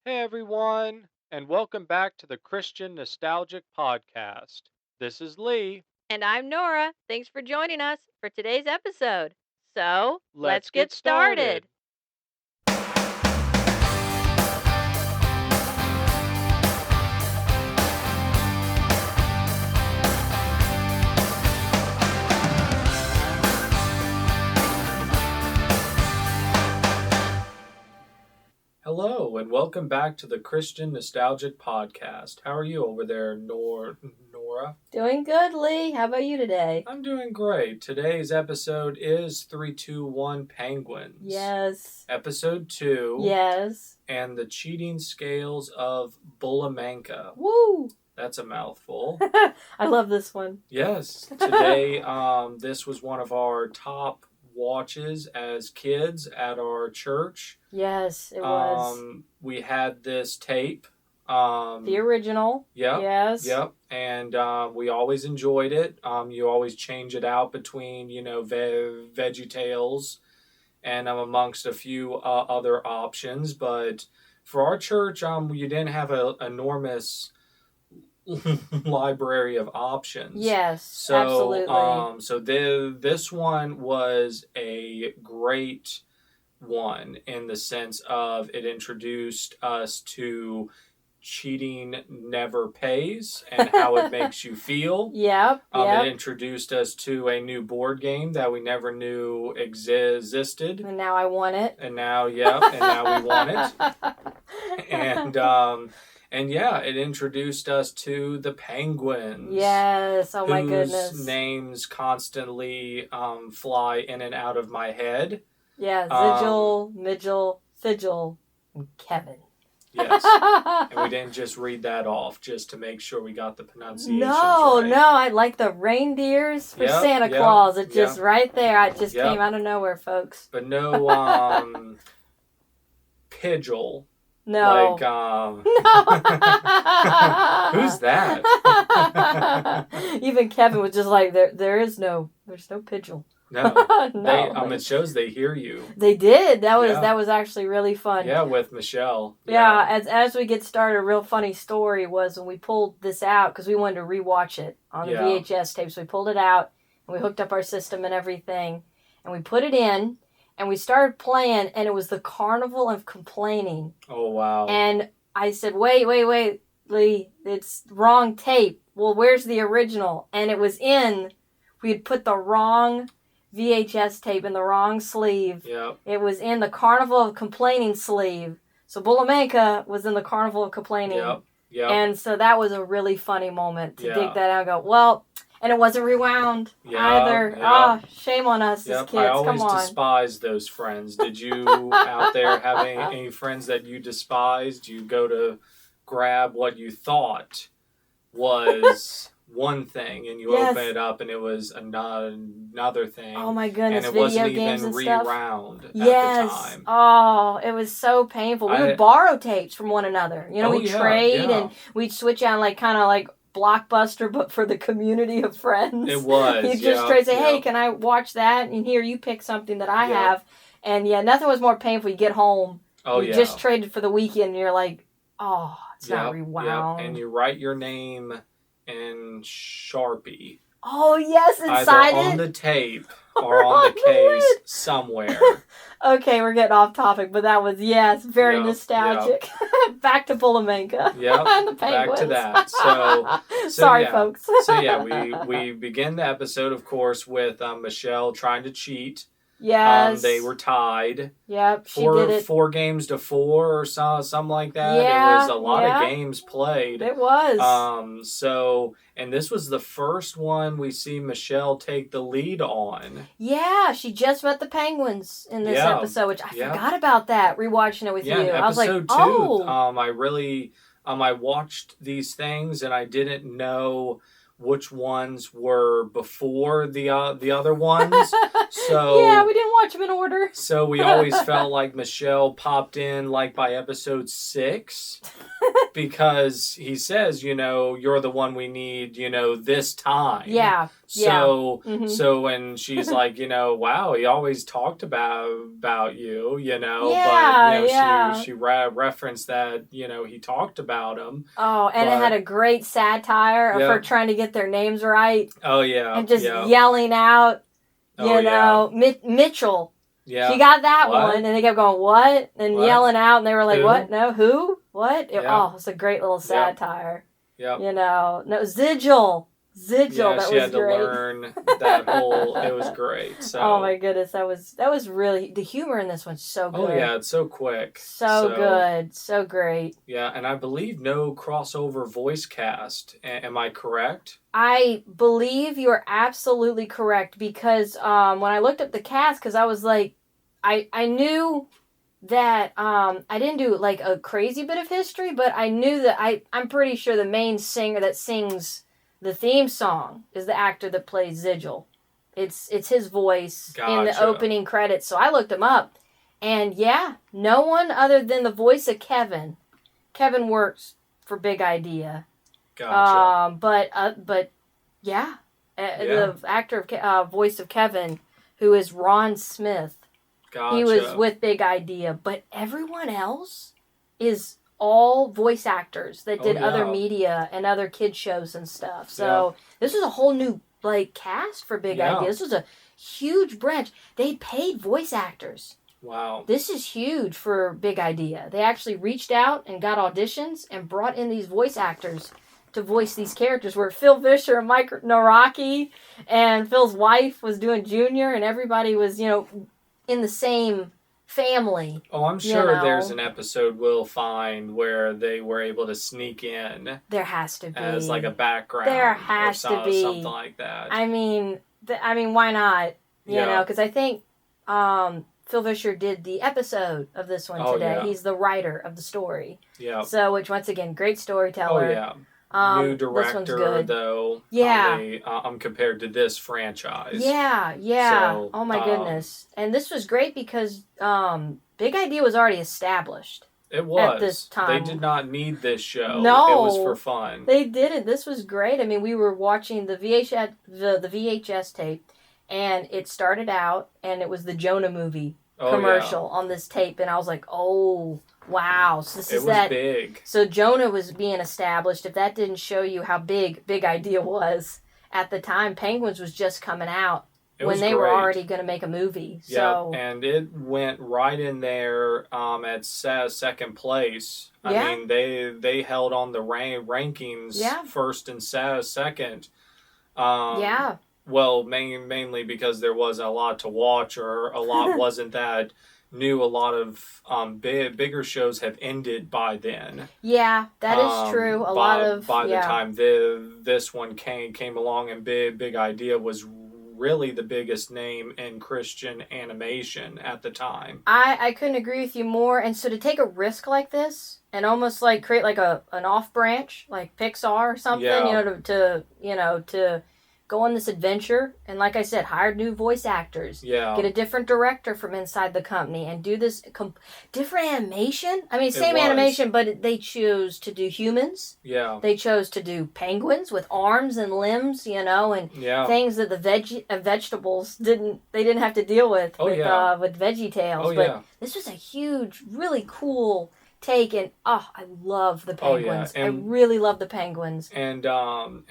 Hey everyone, and welcome back to the Christian Nostalgic Podcast. This is Lee. And I'm Nora. Thanks for joining us for today's episode. So, Let's let's get get started. started. Hello, and welcome back to the Christian Nostalgic Podcast. How are you over there, Nora? Doing good, Lee. How about you today? I'm doing great. Today's episode is 321 Penguins. Yes. Episode 2. Yes. And the cheating scales of Bullamanka. Woo! That's a mouthful. I love this one. Yes. Today, this was one of our top watches as kids at our church. Yes, it was. We had this tape. The original. Yep. Yes. Yep. And we always enjoyed it. You always change it out between, Veggie Tales and amongst a few other options. But for our church, you didn't have an enormous library of options. Yes, absolutely. So this one was a great one in the sense of it introduced us to cheating never pays and how it makes you feel. Yep. It introduced us to a new board game that we never knew existed. And now I want it. And now we want it. And yeah, it introduced us to the Penguins. Yes, oh my goodness. Whose names constantly fly in and out of my head. Yeah, Zigil, Midgel, Fidgel, and Kevin. Yes, and we didn't just read that off just to make sure we got the pronunciation right. No, I like the reindeers for Santa Claus. It just right there. It just came out of nowhere, folks. But no Pidgel. No. No. Who's that? Even Kevin was just like, there's no Pidgel. No. No. It shows they hear you. They did. That was actually really fun. Yeah, with Michelle. Yeah, as we get started, a real funny story was when we pulled this out, because we wanted to rewatch it on the VHS tape. So we pulled it out, and we hooked up our system and everything, and we put it in, and we started playing, and it was the Carnival of Complaining. Oh, wow. And I said, wait, Lee, it's wrong tape. Well, where's the original? And it was we had put the wrong VHS tape in the wrong sleeve. Yep. It was in the Carnival of Complaining sleeve. So Bullamanka was in the Carnival of Complaining. Yep. And so that was a really funny moment to dig that out and go, well, and it wasn't rewound either. Ah, shame on us as kids. I always Come on. despised those friends. Did you out there have any friends that you despised? You go to grab what you thought was one thing, and you open it up, and it was another thing. Oh my goodness! And it video wasn't games even and stuff. rewound at the time. Oh, it was so painful. We would borrow tapes from one another. We'd trade and we'd switch on kind of Blockbuster, but for the community of friends. It was. You'd just trade, say, hey, can I watch that? And here, you pick something that I have. And nothing was more painful. You get home. You just traded for the weekend, and you're like, oh, it's not rewound. And you write your name in Sharpie. Oh, yes, inside either on the tape or on the case somewhere. Okay, we're getting off topic, but that was, very nostalgic. Back to Bullamanka. Yep, and the Penguins. Back to that. So sorry, folks. we begin the episode, of course, with Michelle trying to cheat. Yes. They were tied. Yep, she did it. 4 games to 4 or something like that. Yeah, it was a lot of games played. It was. And this was the first one we see Michelle take the lead on. Yeah, she just met the Penguins in this episode, which I forgot about that, rewatching it with you. I was like, episode 2, I watched these things and I didn't know which ones were before the other ones. So yeah, we didn't watch them in order. So we always felt like Michelle popped in by episode 6. because he says, you're the one we need, this time. Yeah. So, Mm-hmm. so when she's like, wow, he always talked about you, Yeah, but, she referenced that, he talked about him. Oh, and it had a great satire of her trying to get their names right. Oh, yeah. And just yelling out, Mitchell. Yeah. She got that one, and they kept going, what? And yelling out, and they were like, who? What? No, who? What? Oh, it's a great little satire. Yeah. No, Zigil. Yeah, that she was had great. to learn that whole. It was great. So. Oh my goodness, that was really the humor in this one's so good. Oh yeah, it's so quick. So good, so great. Yeah, and I believe no crossover voice cast. Am I correct? I believe you're absolutely correct because when I looked up the cast, because I was like, I knew that I didn't do like a crazy bit of history, but I knew that I'm pretty sure the main singer that sings the theme song is the actor that plays Zigil. It's his voice in the opening credits. So I looked him up, and no one other than the voice of Kevin. Kevin works for Big Idea. Gotcha. The actor of voice of Kevin, who is Ron Smith. Gotcha. He was with Big Idea, but everyone else is all voice actors that did other media and other kid shows and stuff. So this was a whole new cast for Big Idea. This was a huge branch. They paid voice actors. Wow. This is huge for Big Idea. They actually reached out and got auditions and brought in these voice actors to voice these characters, where Phil Vischer and Mike Noraki and Phil's wife was doing Junior, and everybody was, in the same family. Oh, I'm sure there's an episode we'll find where they were able to sneak in. There has to be. As like a background. There has to be. Something like that. I mean, why not? You know, because I think Phil Vischer did the episode of this one today. Yeah. He's the writer of the story. Yeah. So, which once again, great storyteller. Oh, yeah. New director, though. Yeah. Compared to this franchise. Yeah. So, oh my goodness. And this was great because Big Idea was already established. It was. At this time. They did not need this show. No. It was for fun. They didn't. This was great. I mean, we were watching the VHS tape, and it started out, and it was the Jonah movie commercial on this tape, and I was like, oh, wow. So this is that. It was big. So Jonah was being established. If that didn't show you how big Idea was at the time, Penguins was just coming out when they were already going to make a movie. Yeah, so. And it went right in there at second place. I mean, they held on the rankings first and second. Well, mainly because there wasn't a lot to watch, or a lot wasn't that new. A lot of bigger shows have ended by then. Yeah, that is true. By the time this one came along, and Big Idea was really the biggest name in Christian animation at the time. I couldn't agree with you more. And so to take a risk like this and almost create an off branch like Pixar or something, to go on this adventure, and like I said, hire new voice actors. Yeah. Get a different director from inside the company and do this different animation. I mean, same animation, but they chose to do humans. Yeah. They chose to do penguins with arms and limbs, and things that the vegetables didn't have to deal with with Veggie Tales. But this was a huge, really cool take, and I love the Penguins. I really love the Penguins. And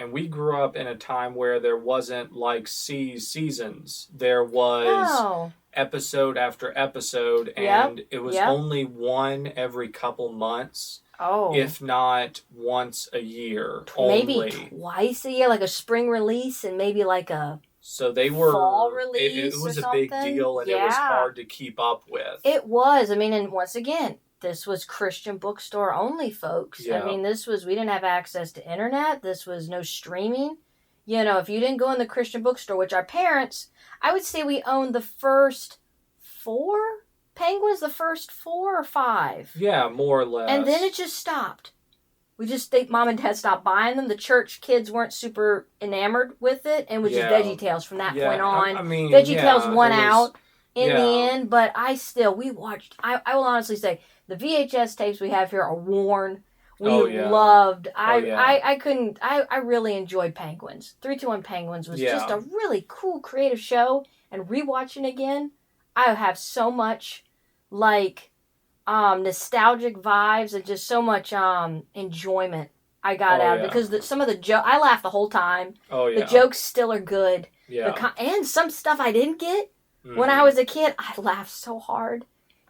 we grew up in a time where there wasn't seasons. There was episode after episode, and it was only one every couple months. If not once a year. Maybe twice a year, like a spring release and maybe a so they were fall release. It was a big deal, and it was hard to keep up with. It was. I mean, and once again, this was Christian bookstore only, folks. Yeah. I mean, we didn't have access to internet. This was no streaming. If you didn't go in the Christian bookstore, which our parents, I would say we owned the first 4 Penguins, the first 4 or 5. Yeah, more or less. And then it just stopped. Mom and Dad stopped buying them. The church kids weren't super enamored with it, and it was just Veggie Tales from that point on. I mean, Veggie Tales won out in the end, but we watched, I will honestly say, the VHS tapes we have here are worn. We Oh, yeah. loved. Oh, yeah. I couldn't. I really enjoyed Penguins. 3-2-1 Penguins was Yeah. just a really cool, creative show. And rewatching again, I have so much like nostalgic vibes and just so much enjoyment I got Oh, out of it yeah. because some of the joke I laughed the whole time. Oh, The yeah. jokes still are good. Yeah. And some stuff I didn't get when I Mhm. was a kid, I laughed so hard.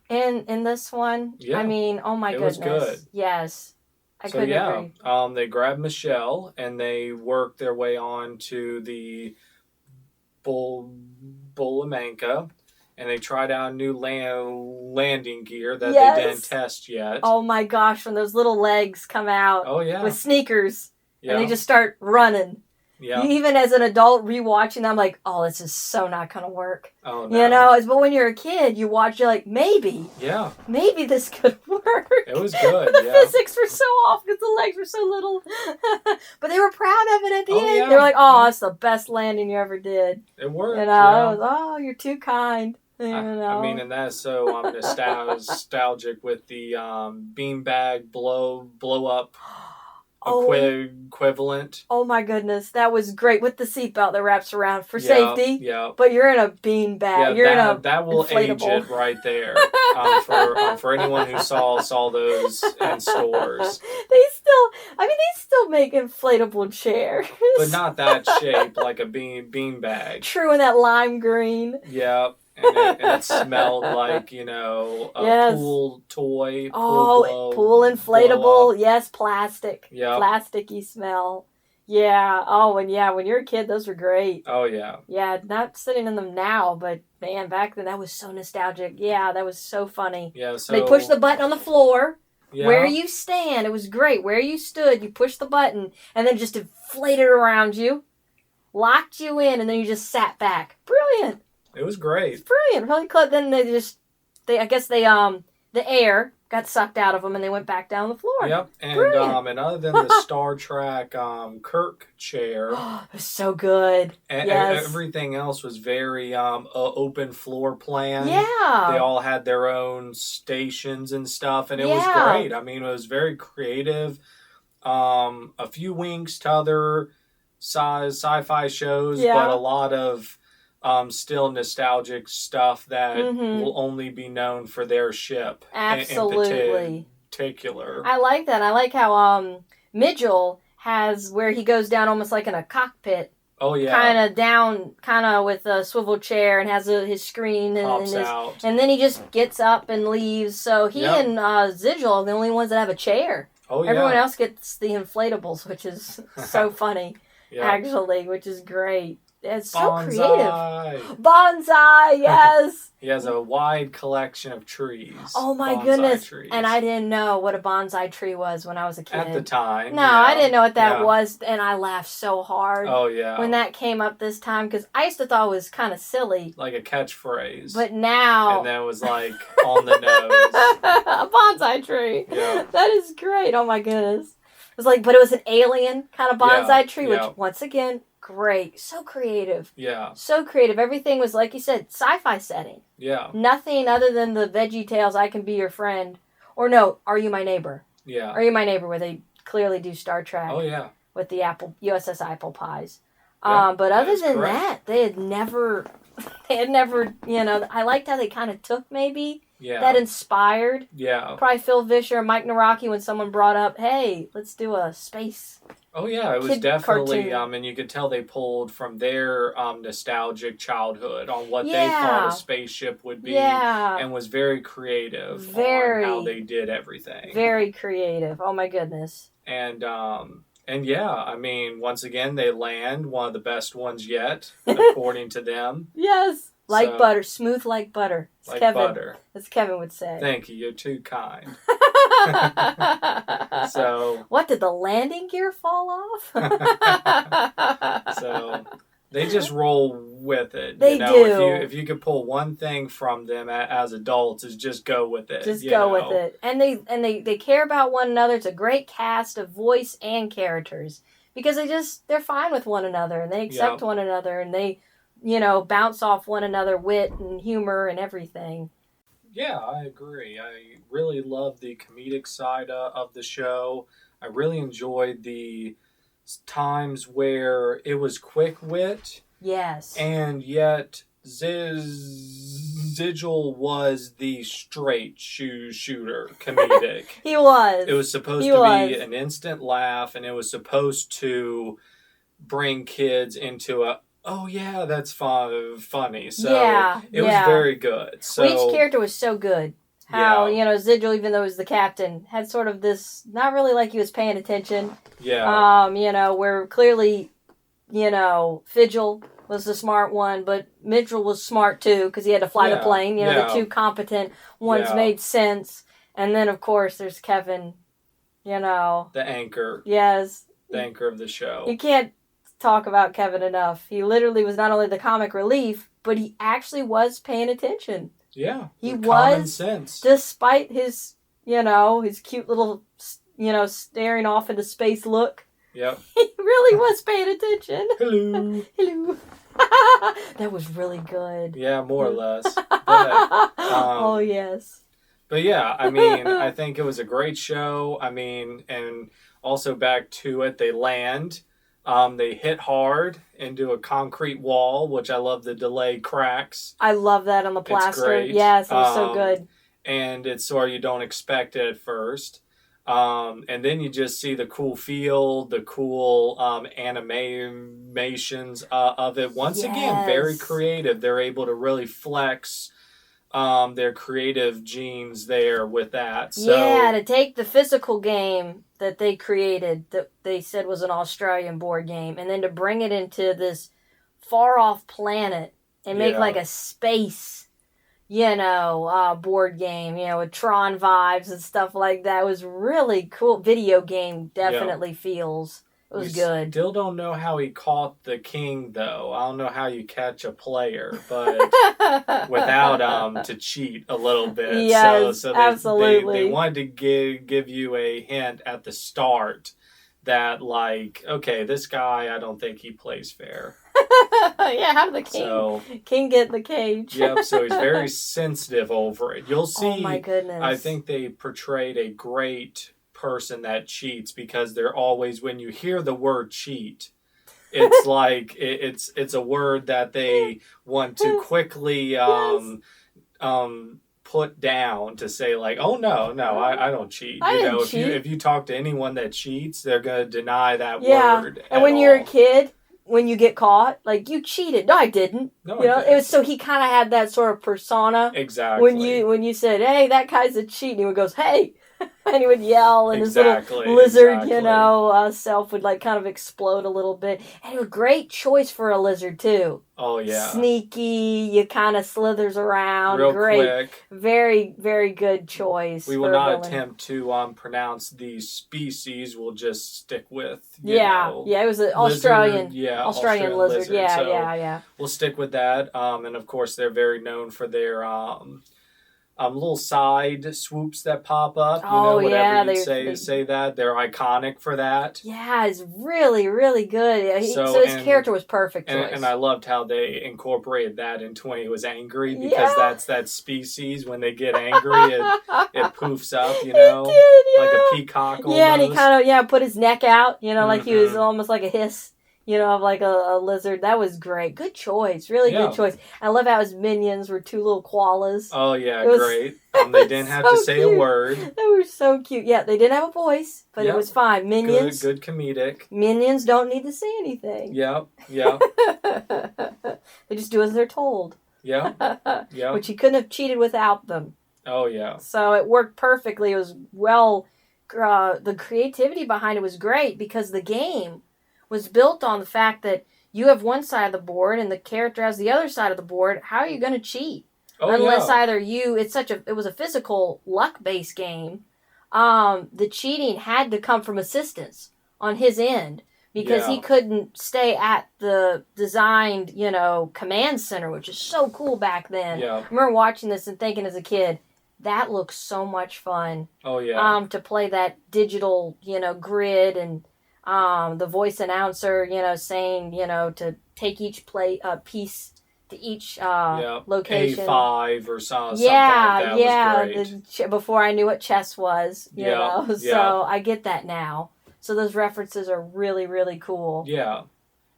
And in this one, Yeah. I mean, oh my It goodness. was good. Yes. I So, couldn't yeah. agree. They grabbed Michelle and they worked their way on to the Bullamanka, and they tried out new landing gear that they didn't test yet. Oh my gosh, when those little legs come out Oh, yeah. with sneakers Yeah. and they just start running. Yeah. Even as an adult rewatching, I'm like, oh, this is so not going to work. Oh, no. You know, but when you're a kid, you watch, you're like, maybe this could work. It was good. But the Yeah. physics were so off because the legs were so little. But they were proud of it at the end. Yeah. They were like, oh, it's the best landing you ever did. It worked. You know, yeah. it was, oh, you're too kind. You know? I mean, and that's so I'm nostalgic with the beanbag blow up equivalent. Oh my goodness, that was great with the seatbelt that wraps around for safety. Yeah. But you're in a bean bag. You're that will inflatable. age it right there. For anyone who saw those in stores. They still make inflatable chairs. But not that shape, like a bean bag. True, in that lime green. Yeah. And it smelled like, a pool toy. Pool inflatable. Yes, plastic. Yeah. Plasticky smell. Yeah. Oh, and yeah, when you're a kid, those were great. Oh, yeah. Yeah, not sitting in them now, but man, back then that was so nostalgic. Yeah, that was so funny. Yeah, so... They pushed the button on the floor. Yeah. Where you stand, it was great. Where you stood, you pushed the button, and then just inflated around you, locked you in, and then you just sat back. Brilliant. It was great. It's brilliant. Really close. Then the air got sucked out of them and they went back down the floor. Yep. And and other than the Star Trek Kirk chair, it was so good. Yes. Everything else was very open floor plan. Yeah. They all had their own stations and stuff, and it was great. I mean, it was very creative. A few winks to other sci-fi shows, but a lot of still nostalgic stuff that will only be known for their ship. Absolutely. In particular. I like that. I like how Mitchell has where he goes down almost like in a cockpit. Oh, yeah. Kind of with a swivel chair and has his screen. Pops out. And then he just gets up and leaves. So he and Zigil are the only ones that have a chair. Oh, yeah. Everyone else gets the inflatables, which is so funny, actually, which is great. It's so creative. Bonsai, yes. He has a wide collection of trees. Oh my goodness. Trees. And I didn't know what a bonsai tree was when I was a kid. At the time. No, I didn't know what that was. And I laughed so hard. Oh, yeah. When that came up this time. Because I used to thought it was kind of silly. Like a catchphrase. But now. And then it was like on the nose. A bonsai tree. Yeah. That is great. Oh my goodness. It was like, but it was an alien kind of bonsai tree. Which, once again, great. So creative. Yeah. So creative. Everything was, like you said, sci-fi setting. Yeah. Nothing other than the Veggie Tales, I Can Be Your Friend. Or no, Are You My Neighbor? Yeah. Are You My Neighbor, where they clearly do Star Trek. Oh, yeah. With the USS Apple Pies. Yeah, but other than that, they had never, I liked how they kind of took maybe. Yeah. That inspired. Yeah. Probably Phil Vischer or Mike Naraki when someone brought up, hey, let's do a space. Oh, yeah, it was definitely, and you could tell they pulled from their nostalgic childhood on what they thought a spaceship would be, and was very creative on how they did everything. Very creative. Oh, my goodness. And yeah, I mean, once again, they land one of the best ones yet, according to them. Yes. Like butter. Smooth like butter. Like butter. As Kevin would say. Thank you. You're too kind. So. What, did the landing gear fall off? So, they just roll with it. They do. If you could pull one thing from them as adults, is just go with it. Just go with it. And they care about one another. It's a great cast of voice and characters. Because they're fine with one another. And they accept one another. And they bounce off one another wit and humor and everything. Yeah, I agree. I really love the comedic side of the show. I really enjoyed the times where it was quick wit, Yes. and yet Zigil was the straight shooter comedic. He was. It was supposed He to was. be an instant laugh, and it was supposed to bring kids into a, oh yeah, that's funny. So Yeah, it was yeah. very good. So Well, each character was so good. How, yeah, Zigil, even though he was the captain, had sort of this, not really like he was paying attention. yeah, Where clearly, Fidgel was the smart one, but Mitchell was smart too, because he had to fly the yeah, plane. The yeah, two competent ones yeah. made sense. And then, of course, there's Kevin, The anchor, Yes. the anchor of the show. You can't talk about Kevin enough. He literally was not only the comic relief, but he actually was paying attention. Yeah, He was, common sense. Despite his, his cute little, staring off into space look. Yep. He really was paying attention. Hello. Hello. That was really good. Yeah, more or less. But, oh, yes. But yeah, I mean, I think it was a great show. I mean, and also back to it, they land. They hit hard into a concrete wall, which I love the delayed cracks. I love that on the plaster. It's great. Yes, it was so good. And it's sort of, you don't expect it at first. And then you just see the cool feel, the cool animations of it. Once again, very creative. They're able to really flex their creative genes there with that. So, yeah, to take the physical game that they created, that they said was an Australian board game, and then to bring it into this far off planet and make like a space, board game, with Tron vibes and stuff like that. It was really cool. Video game definitely feels. It was good. Still don't know how he caught the king, though. I don't know how you catch a player, but without to cheat a little bit. Yes, so absolutely. They wanted to give you a hint at the start that, like, okay, this guy, I don't think he plays fair. Yeah, how did the king get in the cage? Yep, so he's very sensitive over it. You'll see. Oh my goodness. I think they portrayed a great person that cheats, because they're always, when you hear the word cheat, it's like it's a word that they want to quickly put down, to say like, oh no, I don't cheat. I didn't cheat. If you talk to anyone that cheats, they're gonna deny that word. And when you're a kid, when you get caught, like, you cheated. No, I didn't. No, I didn't. It was, so he kind of had that sort of persona. Exactly. When you said, hey, that guy's a cheat, and he would goes, hey, and he would yell, and his little lizard, self would like kind of explode a little bit. And it was a great choice for a lizard too. Oh yeah. Sneaky, you kind of slithers around. Real great. Quick. Very, very good choice. We will not attempt to pronounce these species. We'll just stick with it was an Australian lizard. Yeah, so yeah. We'll stick with that. And of course, they're very known for their little side swoops that pop up. Whenever you say that, they're iconic for that. Yeah, it's really, really good. So his character was perfect choice. And I loved how they incorporated that into when he was angry, because that's that species. When they get angry, it poofs up, like a peacock almost. Yeah, and he kind of put his neck out, like he was almost like a hiss. Of like a lizard. That was great. Good choice. Really good choice. I love how his minions were two little koalas. Oh, yeah, great. They didn't have to say a word. They were so cute. Yeah, they didn't have a voice, but it was fine. Minions. Good comedic. Minions don't need to say anything. Yep. They just do as they're told. Yeah. Which he couldn't have cheated without them. Oh, yeah. So it worked perfectly. It was the creativity behind it was great, because the game was built on the fact that you have one side of the board and the character has the other side of the board. How are you going to cheat? Unless either it was a physical luck-based game. The cheating had to come from assistance on his end, because he couldn't stay at the designed, command center, which is so cool back then. Yeah. I remember watching this and thinking as a kid, that looks so much fun. Oh, yeah. To play that digital, grid, and the voice announcer, saying, to take each piece to each Yeah. location. A5 or something like that was great. Before I knew what chess was, you know. Yeah. So I get that now. So those references are really, really cool. Yeah.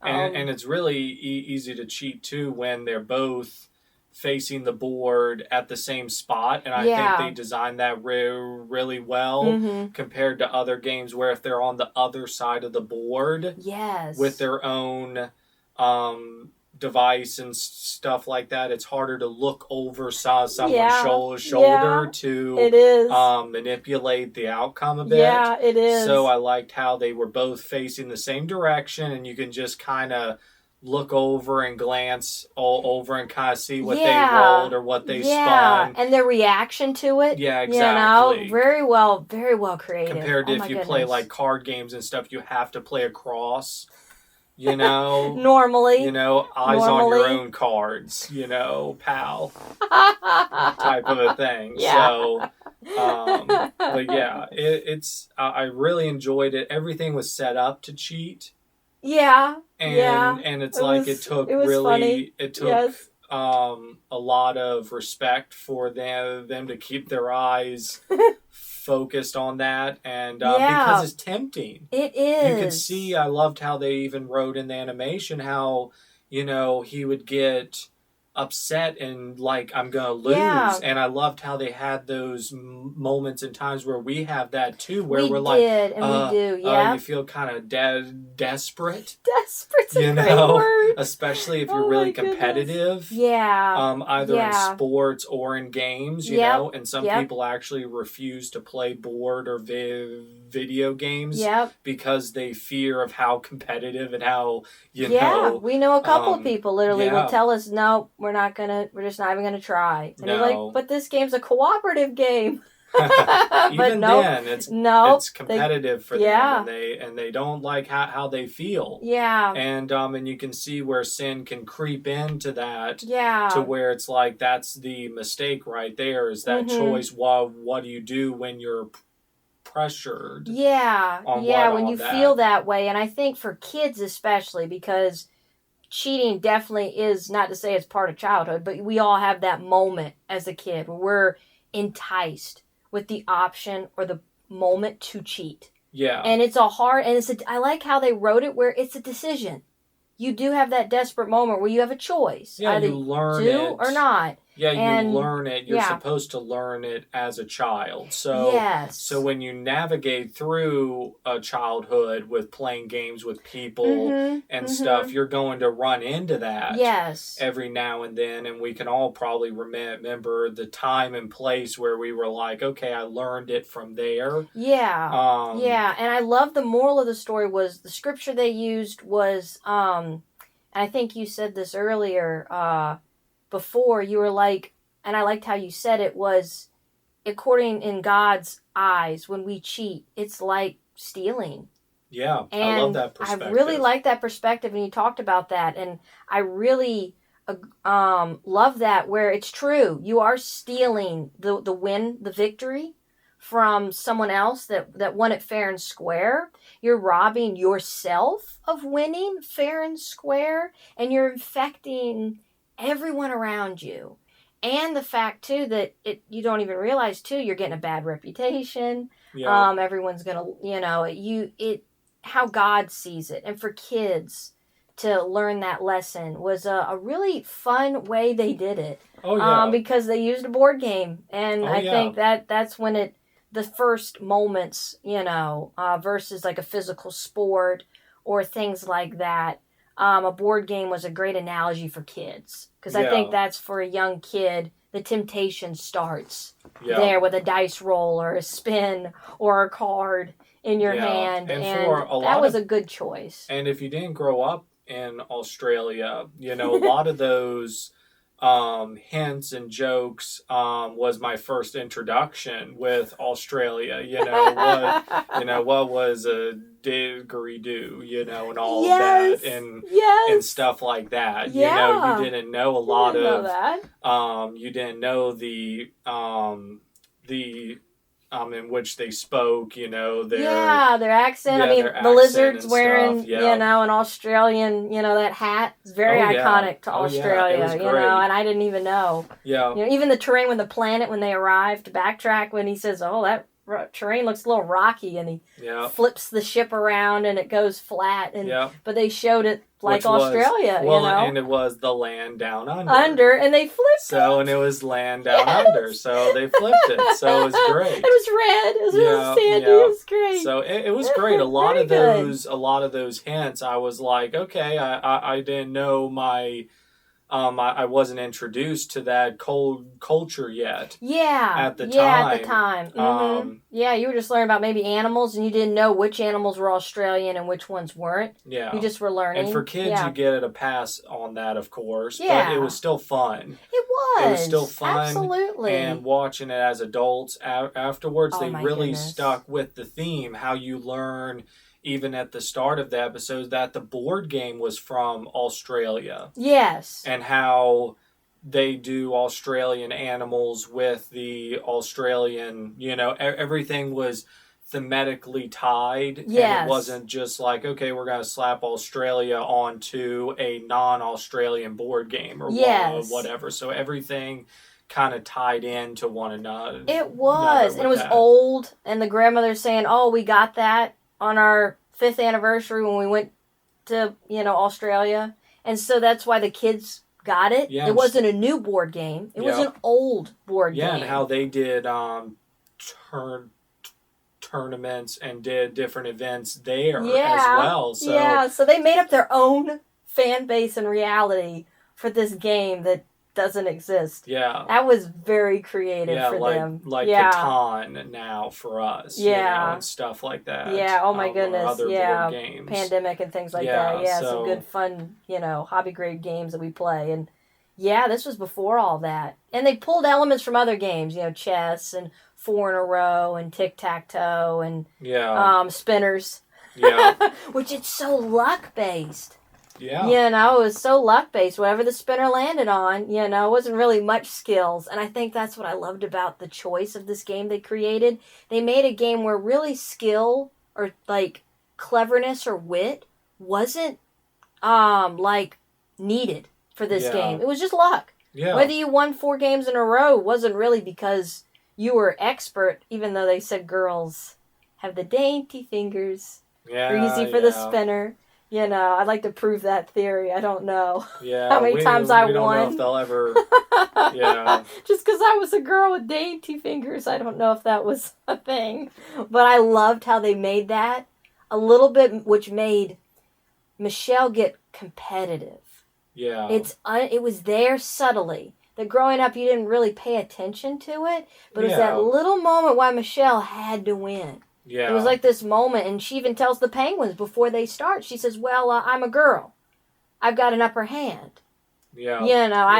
And it's really easy to cheat too when they're both facing the board at the same spot, and I think they designed that really well compared to other games where if they're on the other side of the board with their own device and stuff like that, it's harder to look over someone's shoulder to manipulate the outcome a bit. Yeah, it is. So I liked how they were both facing the same direction, and you can just kind of look over and glance all over and kind of see what they rolled or what they spun. And their reaction to it. Yeah, exactly. You know, very well created. Compared to if you play like card games and stuff, you have to play across. You know, normally, you know, eyes on your own cards, you know, pal, type of a thing. Yeah. So, but yeah, it's I really enjoyed it. Everything was set up to cheat. Yeah. And it's it took a lot of respect for them to keep their eyes focused on that, and because it's tempting. It is. You can see, I loved how they even wrote in the animation how, you know, he would get upset and like, I'm gonna lose. And I loved how they had those moments and times where we have that too, where we're like, we do, you feel kind of desperate. Desperate's a great word. Especially if you're really competitive. Either in sports or in games, you know, and some people actually refuse to play board or video games because they fear of how competitive and how, you know. We know a couple of people literally will tell us, no, we're just not even gonna try. And they're like, but this game's a cooperative game. Even then, it's competitive for them, and they don't like how they feel. And you can see where sin can creep into that. To where it's like that's the mistake right there is that choice. What do you do when you're pressured? When you feel that way, and I think for kids especially because cheating definitely is, not to say it's part of childhood, but we all have that moment as a kid where we're enticed with the option or the moment to cheat. And it's I like how they wrote it where it's a decision. You do have that desperate moment where you have a choice. Either you learn do it or not. You learn it. You're supposed to learn it as a child. So, so when you navigate through a childhood with playing games with people and stuff, you're going to run into that every now and then. And we can all probably remember the time and place where we were like, okay, I learned it from there. And I love the moral of the story was the scripture they used was, and I think you said this earlier, before you were like, and I liked how you said it was, according in God's eyes, when we cheat, it's like stealing. And I love that perspective. I really like that perspective, and you talked about that, and I really love that where it's true. You are stealing the win, the victory from someone else that won it fair and square. You're robbing yourself of winning fair and square, and you're infecting everyone around you. And the fact too that you don't even realize too you're getting a bad reputation. Everyone's gonna, you know, how God sees it. And for kids to learn that lesson was a really fun way they did it. Because they used a board game, and I think that's when the first moments, you know, versus like a physical sport or things like that. A board game was a great analogy for kids because I think that's for a young kid. The temptation starts there with a dice roll or a spin or a card in your hand, and that was a good choice. And if you didn't grow up in Australia, you know, a lot of those hints and jokes was my first introduction with Australia. What was a didgeridoo, you know, and all of that, and stuff like that. You know, you didn't know a lot of you didn't know the in which they spoke, their accent. I yeah, mean, their the accent lizards and wearing, stuff. Yeah. an Australian, that hat. It's very Oh yeah. iconic to Oh yeah. It Australia, was great. and I didn't even know. Yeah. Even the terrain when the planet, when they arrived, to backtrack, when he says, oh, that terrain looks a little rocky, and he flips the ship around and it goes flat, but they showed it like which Australia, and it was the land down under. And they flipped it. And it was land down under, so they flipped it. So it was great. It was red. It was really sandy. It was great. So it was great. A lot of those hints, I was like, okay, I didn't know I wasn't introduced to that culture yet. Yeah. At the time. Yeah, at the time. Mm-hmm. You were just learning about maybe animals, and you didn't know which animals were Australian and which ones weren't. Yeah. You just were learning. And for kids, you get a pass on that, of course. Yeah. But it was still fun. It was. It was still fun. Absolutely. And watching it as adults afterwards, they really goodness. stuck with the theme, how you learn, even at the start of the episode, that the board game was from Australia. Yes. And how they do Australian animals with the Australian, everything was thematically tied. Yes. And it wasn't just like, okay, we're going to slap Australia onto a non-Australian board game or whatever. So everything kind of tied into one another. It was. And it was old. And the grandmother saying, oh, we got that on our 5th anniversary when we went to, Australia. And so that's why the kids got it. Yeah, it wasn't a new board game. It was an old board game. Yeah, and how they did tournaments and did different events there as well. So they made up their own fan base and reality for this game that doesn't exist. Yeah. That was very creative for them. Like Catan now for us. And stuff like that. Yeah, oh my goodness. Other board games. Pandemic and things like that. Yeah, some good fun, hobby grade games that we play. And this was before all that. And they pulled elements from other games, chess and 4 in a row and tic-tac-toe and spinners. Yeah. Which it's so luck-based. Yeah. It was so luck-based. Whatever the spinner landed on, it wasn't really much skills. And I think that's what I loved about the choice of this game they created. They made a game where really skill or, cleverness or wit wasn't, needed for this game. It was just luck. Yeah. Whether you won 4 games in a row wasn't really because you were expert, even though they said girls have the dainty fingers. Yeah, easy for the spinner. I'd like to prove that theory. I don't know how many times I won. We don't know if they'll ever, Just because I was a girl with dainty fingers, I don't know if that was a thing. But I loved how they made that a little bit, which made Michelle get competitive. Yeah. It was there subtly. That growing up, you didn't really pay attention to it. But it was that little moment why Michelle had to win. Yeah. It was like this moment, and she even tells the Penguins before they start, she says, well, I'm a girl. I've got an upper hand. Yeah.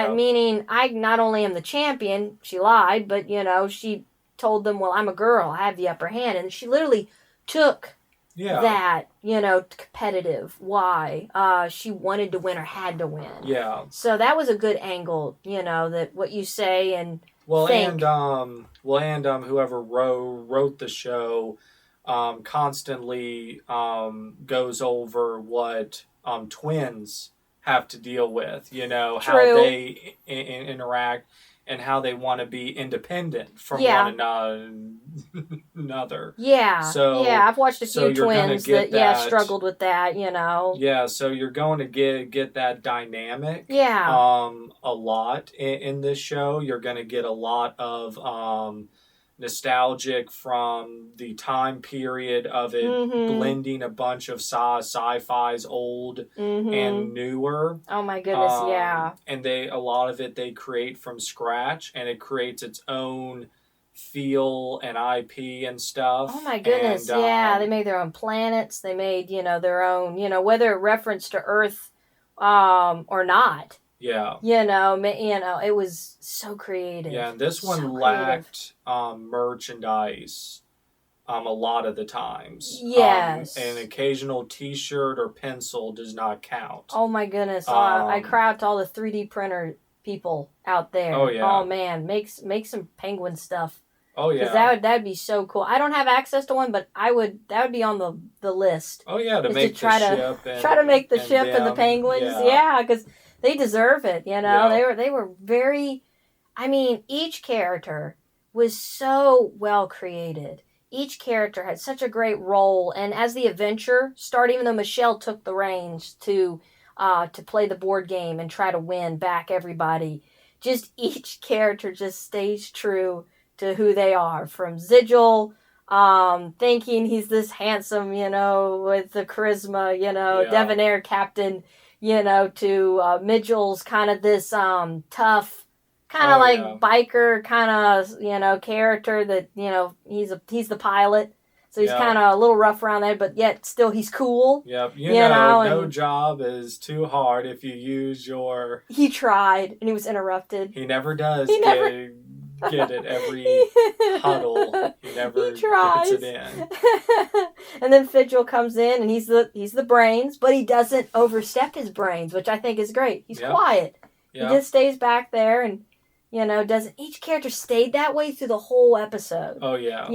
Meaning I not only am the champion, she lied, but, she told them, well, I'm a girl. I have the upper hand. And she literally took that, competitive why she wanted to win or had to win. Yeah. So that was a good angle, that what you say and think. And whoever wrote the show constantly goes over what twins have to deal with, how they interact and how they want to be independent from one another. Yeah. So I've watched a few twins that struggled with that, Yeah, so you're going to get that dynamic. Yeah. A lot in this show. You're going to get a lot of nostalgic from the time period of it, blending a bunch of sci-fi's old and newer. Oh my goodness, And a lot of it they create from scratch, and it creates its own feel and IP and stuff. Oh my goodness, they made their own planets. They made, their own, whether it referenced to Earth or not. Yeah. It was so creative. Yeah, and this one lacked merchandise a lot of the times. Yes. An occasional t-shirt or pencil does not count. Oh my goodness. I cry out to all the 3D printer people out there. Oh yeah. Oh man, make some penguin stuff. Oh Because yeah. that'd be so cool. I don't have access to one, but that would be on the list. Oh yeah, to Is to make the ship try to make the and ship and the them. penguins. Yeah. Yeah, because they deserve it. You know, Yeah. they were very. I mean, each character was so well created. Each character had such a great role, and as the adventure started, even though Michelle took the reins to play the board game and try to win back everybody, just each character just stays true to who they are. From Zigil, thinking he's this handsome, with the charisma, Yeah. debonair captain, to Mitchell's kind of this tough, kind of Oh like yeah. biker kind of character that he's the pilot, so he's Yeah. kind of a little rough around there, but yet still he's cool. Yep. No And job is too hard if you use your. he tried and he was interrupted. He never does He never get it every huddle. He never he tries. gets it in. And then Fidgel comes in and he's the brains, but he doesn't overstep his brains, which I think is great. He's quiet. Yep. He just stays back there and doesn't. Each character stayed that way through the whole episode. Oh yeah.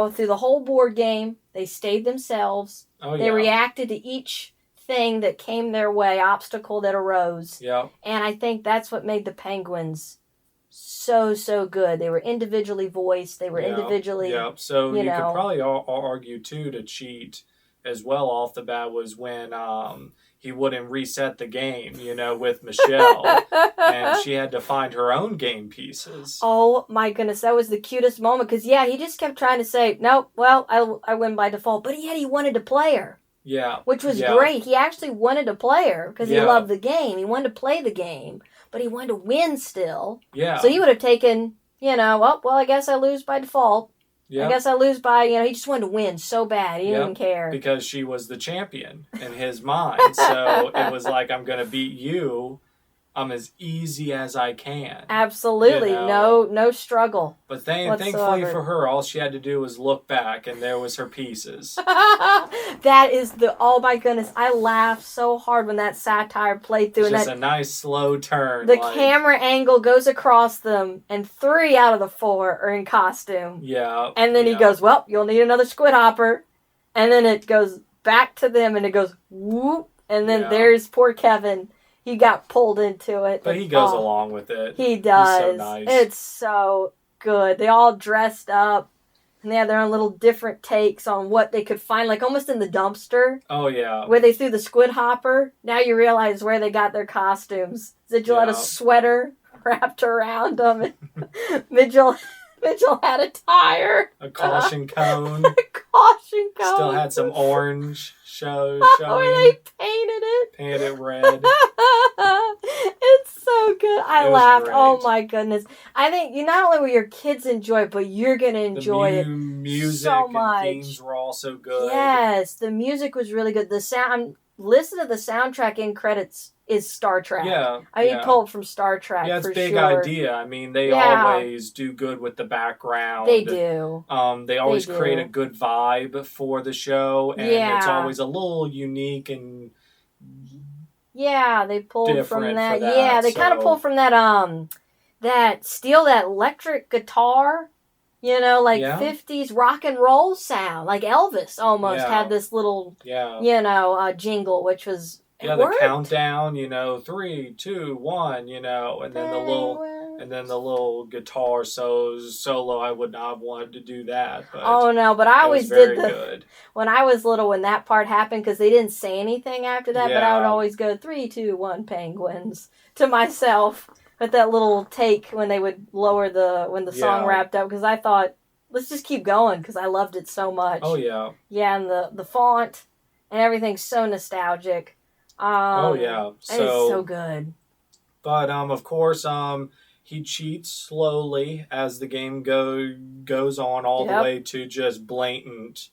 Through the whole board game, they stayed themselves. Oh yeah. They reacted to each thing that came their way, obstacle that arose. Yep. And I think that's what made the Penguins so good. They were individually voiced. They were individually. Yep. So you know. could probably argue too to cheat as well off the bat was when he wouldn't reset the game, with Michelle, and she had to find her own game pieces. Oh my goodness, that was the cutest moment because he just kept trying to say, nope, well, I win by default, but he wanted to play her. Yeah. Which was great. He actually wanted to play her because he loved the game. He wanted to play the game, but he wanted to win still. Yeah. So he would have taken, well, I guess I lose by default. Yeah. I guess I lose by, he just wanted to win so bad. He didn't care. Because she was the champion in his mind. So it was like, I'm going to beat you. I'm as easy as I can. Absolutely. No struggle. But thankfully for her, all she had to do was look back and there was her pieces. That is oh my goodness. I laughed so hard when that satire played through. It's just a nice slow turn. The camera angle goes across them and 3 out of the 4 are in costume. Yeah. And then he goes, well, you'll need another squid hopper. And then it goes back to them and it goes whoop. And then there's poor Kevin. He got pulled into it. But he goes along with it. He does. He's so nice. It's so good. They all dressed up. And they have their own little different takes on what they could find. Like almost in the dumpster. Oh, yeah. Where they threw the squid hopper. Now you realize where they got their costumes. Zigil had a sweater wrapped around them. Mitchell had a tire. A caution cone. A caution cone. Still had some orange showing. They painted it. Painted it red. It's so good. I laughed. Great. Oh my goodness. I think not only will your kids enjoy it, but you're going to enjoy it music so and much. themes were also good. Yes, the music was really good. The sound, listen to the soundtrack in credits is Star Trek. Yeah. Pulled from Star Trek. Yeah, it's for big sure. idea. I mean, they always do good with the background. They do. They always create a good vibe for the show, and it's always a little unique and they pulled from that. that. Yeah, they kind of pulled from that that electric guitar, 50s rock and roll sound, like Elvis almost had this little jingle, which was the countdown, 3, 2, 1, and then the little guitar solo. I would not have wanted to do that. But but I always did good. When I was little, when that part happened, because they didn't say anything after that, but I would always go 3, 2, 1 penguins to myself with that little take when they would lower when the song wrapped up, because I thought, let's just keep going, because I loved it so much. Oh yeah. Yeah, and the font and everything's so nostalgic. It's so good. But of course, he cheats slowly as the game goes on, all the way to just blatant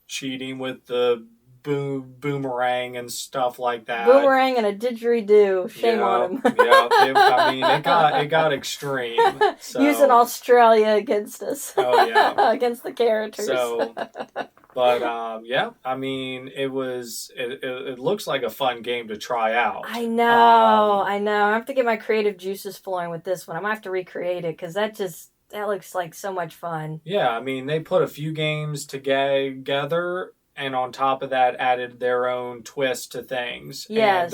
cheating with the boomerang and stuff like that. Boomerang and a didgeridoo. Shame on him. It got extreme. So. Using Australia against us. Oh yeah. Against the characters. So But yeah, I mean, it looks like a fun game to try out. I know. I have to get my creative juices flowing with this one. I'm gonna have to recreate it because that looks like so much fun. Yeah, I mean, they put a few games together, and on top of that, added their own twist to things. Yes.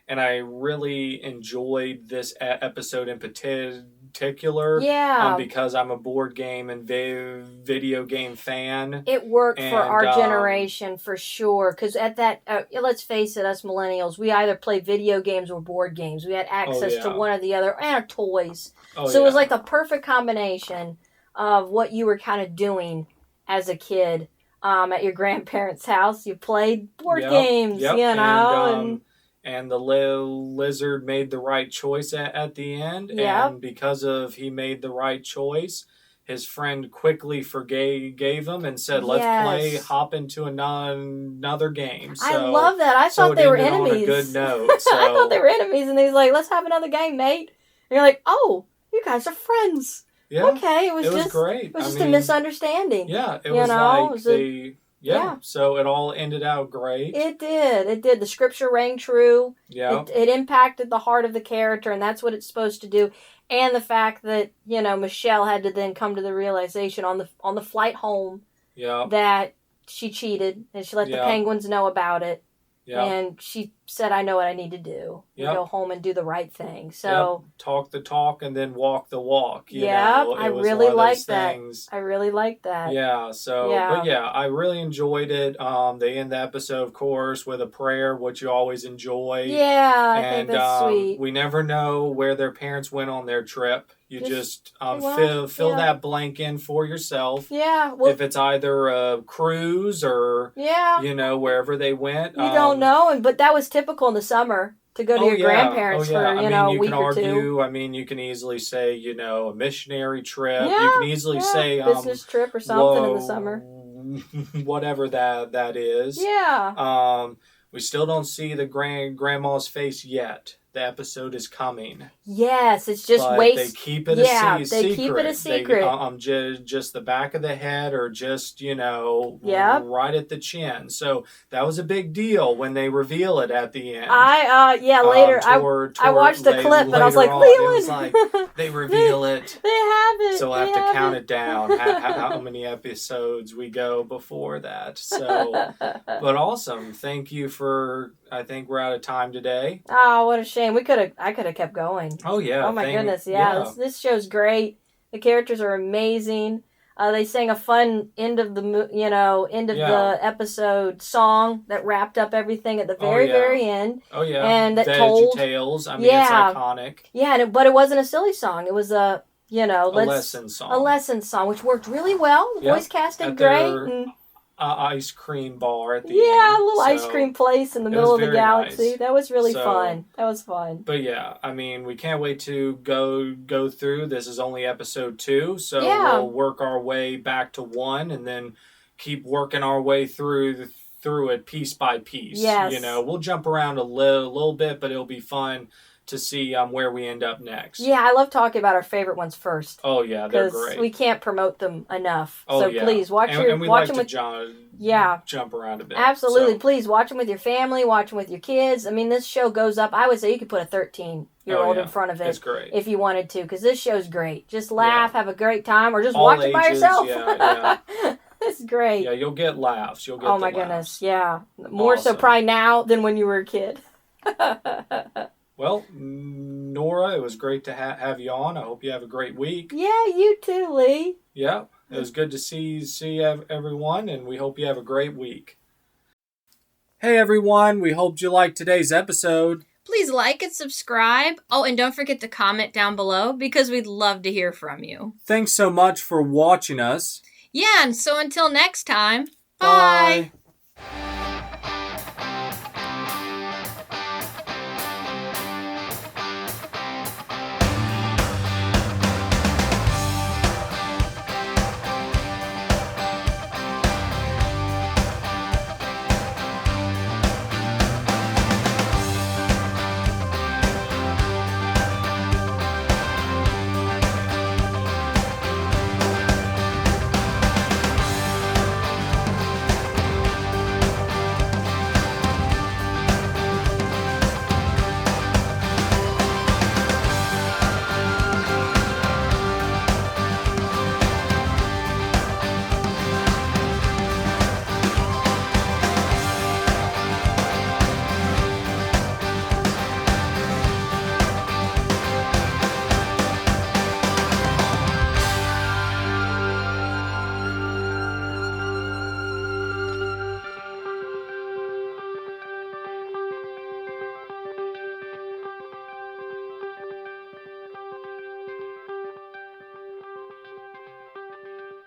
And I really enjoyed this episode in particular. Yeah. Because I'm a board game and video game fan. It worked for our generation for sure. Because at that, let's face it, us millennials, we either play video games or board games. We had access to one or the other, and our toys. So it was like the perfect combination of what you were kind of doing as a kid at your grandparents' house. You played board games, you know. And the lizard made the right choice at the end. Yep. And because he made the right choice, his friend quickly forgave him and said, let's hop into another game. So, I love that. I thought they were enemies. On a good note. So. I thought they were enemies, and he was like, let's have another game, mate. And you're like, oh, you guys are friends. Yeah. Okay, it was great. It was just a misunderstanding. Yeah, it was like Yeah, so it all ended out great. It did. The scripture rang true. Yeah. It impacted the heart of the character, and that's what it's supposed to do. And the fact that, Michelle had to then come to the realization on the flight home that she cheated, and she let the penguins know about it. Yeah. And she said, I know what I need to do. Go home and do the right thing. So talk the talk and then walk the walk. I really like that. I really like that. Yeah. So, but I really enjoyed it. They end the episode, of course, with a prayer, which you always enjoy. Yeah, I think that's sweet. We never know where their parents went on their trip. You just fill that blank in for yourself. Yeah. Well, if it's either a cruise or, wherever they went. You don't know, but that was typical in the summer to go to your grandparents for, a week or two. I mean, you can easily say, a missionary trip. You can easily say... business trip or something in the summer. Whatever that is. Yeah. We still don't see the grandma's face yet. The episode is coming. Yes, it's just They keep it a secret. They keep it a secret. Just the back of the head, or just right at the chin. So that was a big deal when they reveal it at the end. Later I watched the clip and I was like, Leland. It was like they reveal it. They have it. So we'll have to count it down. How many episodes we go before that? So, but awesome. Thank you for. I think we're out of time today. Oh, what a shame. I could have kept going. Oh, yeah. Oh, my goodness. Yeah. This show's great. The characters are amazing. They sang a fun end of the episode song that wrapped up everything at the very end. Oh, yeah. And that Tales. I mean, it's iconic. Yeah, but it wasn't a silly song. It was a lesson song. A lesson song, which worked really well. The voice casting great. And ice cream bar at the end. Yeah, a little ice cream place in the middle of the galaxy. Nice. That was really fun. That was fun. But yeah, I mean, we can't wait to go through. This is only episode 2, so we'll work our way back to 1 and then keep working our way through it piece by piece. Yes. We'll jump around a little bit, but it'll be fun to see where we end up next. Yeah, I love talking about our favorite ones first. Oh yeah, they're great. We can't promote them enough. Oh, so please watch and we watch like them to jump around a bit. Absolutely, so. Please watch them with your family, watch them with your kids. I mean, this show goes up. I would say you could put a 13-year-old in front of it. It's great. If you wanted to, because this show's great. Just laugh, have a great time, or just watch it by yourself. Yeah. It's great. Yeah, you'll get laughs. Oh my goodness, yeah. More so probably now than when you were a kid. Well, Nora, it was great to have you on. I hope you have a great week. Yeah, you too, Lee. Yeah, it was good to see everyone, and we hope you have a great week. Hey, everyone. We hope you liked today's episode. Please like and subscribe. Oh, and don't forget to comment down below because we'd love to hear from you. Thanks so much for watching us. Yeah, and so until next time, bye.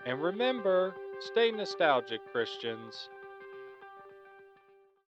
And remember, stay nostalgic, Christians.